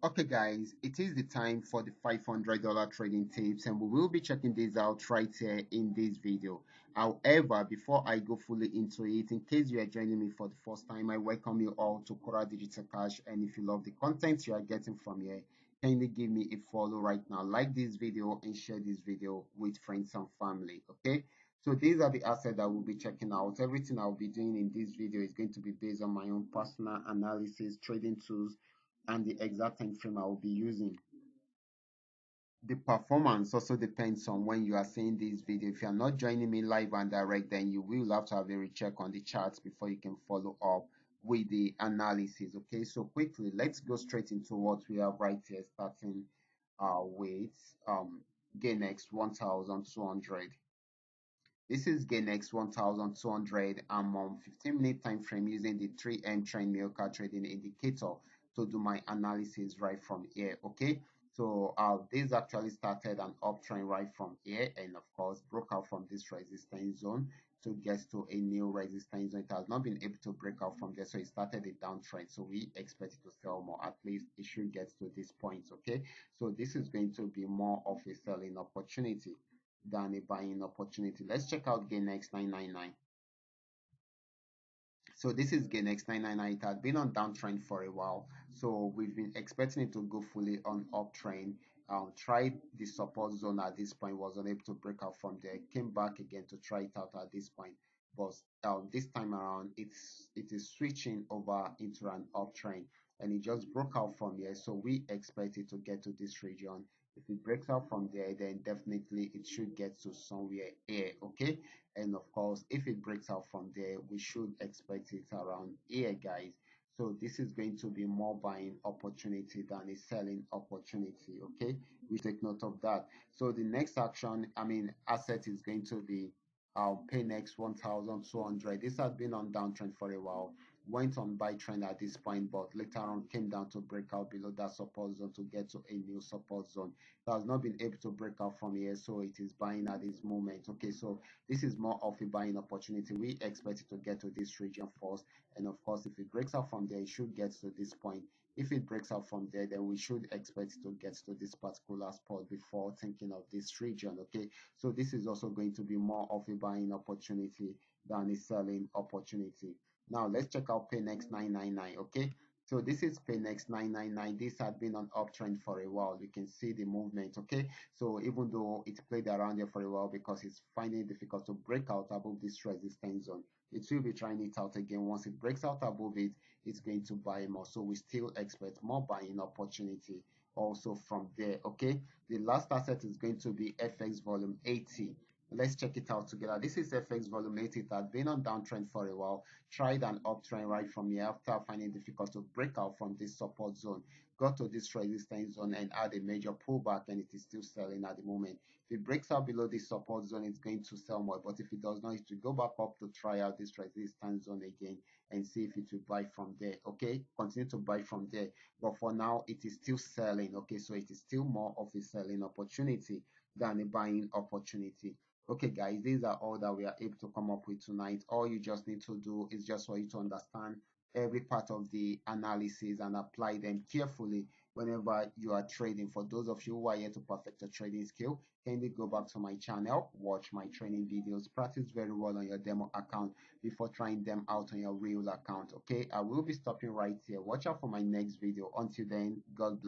Okay, guys, it is the time for the $500 trading tips, and we will be checking this out right here in this video. However, before I go fully into it, in case you are joining me for the first time, I welcome you all to Qora Digital Cash. And if you love the content you are getting from here, kindly give me a follow right now, like this video, and share this video with friends and family. Okay. So these are the assets that we'll be checking out. Everything I'll be doing in this video is going to be based on my own personal analysis, trading tools, and the exact time frame I will be using. The performance also depends on when you are seeing this video. If you are not joining me live and direct, then you will have to have a recheck on the charts before you can follow up with the analysis. Okay, so quickly, let's go straight into what we have right here, starting with GainX 1200. This is GainX 1200. I'm on 15-minute time frame using the 3M trend Milka trading indicator to do my analysis right from here. Okay, so this actually started an uptrend right from here, and of course broke out from this resistance zone to get to a new resistance zone. It has not been able to break out from there, so it started a downtrend. So we expect it to sell more. At least it should get to this point. Okay, so this is going to be more of a selling opportunity than a buying opportunity. Let's check out GainX 999. So this is GainX 999. It had been on downtrend for a while, so we've been expecting it to go fully on uptrend. Tried the support zone at this point, was unable to break out from there. Came back again to try it out at this point, but this time around, it is switching over into an uptrend, and it just broke out from here. So we expect it to get to this region. If it breaks out from there, then definitely it should get to somewhere here. Okay, and of course if it breaks out from there, we should expect it around here, guys. So this is going to be more buying opportunity than a selling opportunity. Okay, we take note of that. So the next action, asset is going to be Paynex 1200. This has been on downtrend for a while, went on buy trend at this point, but later on came down to break out below that support zone to get to a new support zone. It has not been able to break out from here, so it is buying at this moment. Okay, so this is more of a buying opportunity. We expect it to get to this region first, and of course if it breaks out from there, it should get to this point. If it breaks out from there, then we should expect it to get to this particular spot before thinking of this region. Okay, so this is also going to be more of a buying opportunity than a selling opportunity. Now let's check out Paynex 999. Okay, so this is Paynex 999. This had been on uptrend for a while. You can see the movement. Okay, so even though it played around there for a while, because it's finding it difficult to break out above this resistance zone, it will be trying it out again. Once it breaks out above it, it's going to buy more. So we still expect more buying opportunity also from there. Okay, the last asset is going to be FX volume 80. Let's check it out together. This is FX volume 80. It had been on downtrend for a while, tried an uptrend right from here after finding it difficult to break out from this support zone, got to this resistance zone and had a major pullback, and it is still selling at the moment. If it breaks out below this support zone, it's going to sell more, but if it does not, it will go back up to try out this resistance zone again and see if it will buy from there. Okay, continue to buy from there, but for now it is still selling. Okay, so it is still more of a selling opportunity than a buying opportunity. Okay, guys, these are all that we are able to come up with tonight. All you just need to do is just for you to understand every part of the analysis and apply them carefully whenever you are trading. For those of you who are here to perfect your trading skill, kindly go back to my channel, watch my training videos, practice very well on your demo account before trying them out on your real account. Okay, I will be stopping right here. Watch out for my next video. Until then, God bless.